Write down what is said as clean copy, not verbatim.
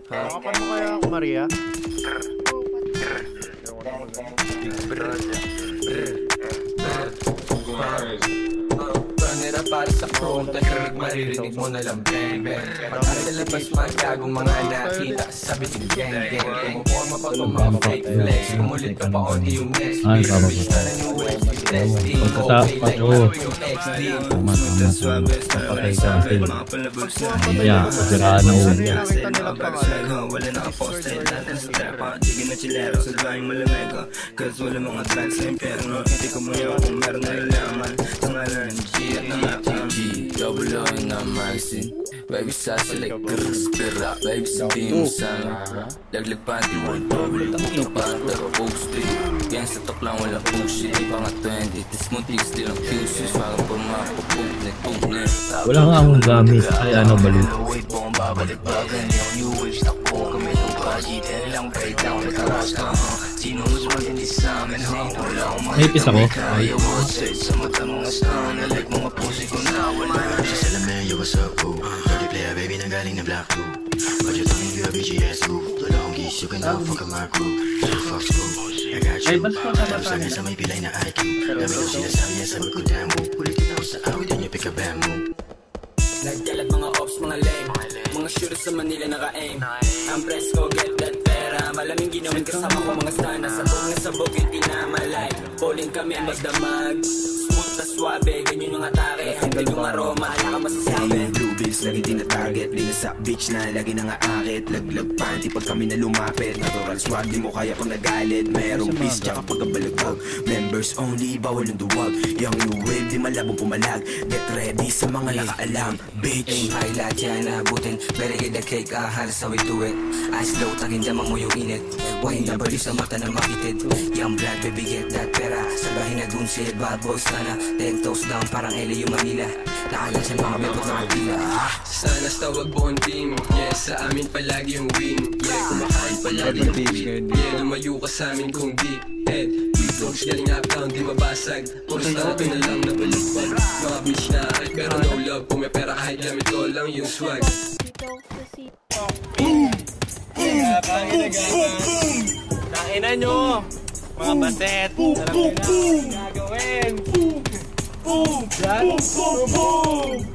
Nakapan mo kaya ako, Maria? Panera para sa pro, tahimik maririnig mo na lang bang bang. Pagkasa labas magagong mga nakita, sabi din gang gang. Pumuporma pa ito mga fake flex, kumulit ka pa onti yung next. Bitch na lang yung wave, testing. Okay like now yung XD. Papatay ka natin. Kaya, kasiraan na ulo niya. Wala nakapost na natin sa trepa. Digin na chilero sa drawing malamig ka. Cause wala mga tracks sa impyerno. Hindi ko muna kung meron na ilaman. Sa ngalan ng G at ng FG. Double O na Maxine. Baby sasalay spira. Baby sabihin mo sana laglag panty one double. Ito panta posted. Yan sa tok lang walang bullshit. Iba nga 20. Tis mo tigas din ang QC. Parang po mga pupugnet. Wala nga akong gamit. Ay ano balik. Balik-bagan yung new wave. Takbo kami ng body. Then lang breakdown. Nagkaras ka. Sino mas maganda sa amin? Wala akong May pis ako. kaya what's sa mata mga star. Like mga pusi ko na wala. Sa salamin, yo what's up boo? Dirty player baby nang galing na black blue. But you don't need a BGS boo. Wala akong gis, you can go fuck a my crew. So fuck school, I got you. Tapos lang sa may pilay na IQ. Dami daw sinasabi niya, sabi ko damn mo. Ulitin ako sa awit, then you pick a bamboo. Nagkalat mga ops, mga lame. Mga shooters sa Manila naka-aim. Ang press ko, get that pera. Malaming ginawin kasama ko mga sana. Sabog hindi na malay. Bowling kami magdamag. Smooth na swabe, ganyan yung atake. Hanggang yung aroma, wala ka masasabi. Blue bills, lagi tina-target. Binasak bitch na, lagi nang-aakit. Laglag panty pag kami na lumapit. Natural swag, di mo kaya pag nagalit. Mayroong peace, tsaka pagkabalagpag. Members only, bawal yung duwag. Yung new wave, di malabong pumalag. Get ready sa mga nakaalam, bitch. Aim high, lahat yan naabutin. Better get the cake, halos how we do it. Eyes low, tagin damang mo yung init. Wine na bali sa mata na makitid. Young blood, baby, get that pera. Sabahin na dun si bad boys sana. 10 toes down, parang LA yung Manila. Nakala siya mga bebot na kapila. Sana tawag buong team. Yes, sa amin palagi yung win. Yeah, kumakain palagi yung beat. Yeah, lumayo ka sa amin kung deep head. Beatles, galing uptown, di mabasag. Puro start na lang na balikwag. Mga bitch na ay pero no love. Kung may pera kahit gamit ko lang yung swag. Tangina nyo! Mga baset! Alam nyo na gagawin! Boom! Boom!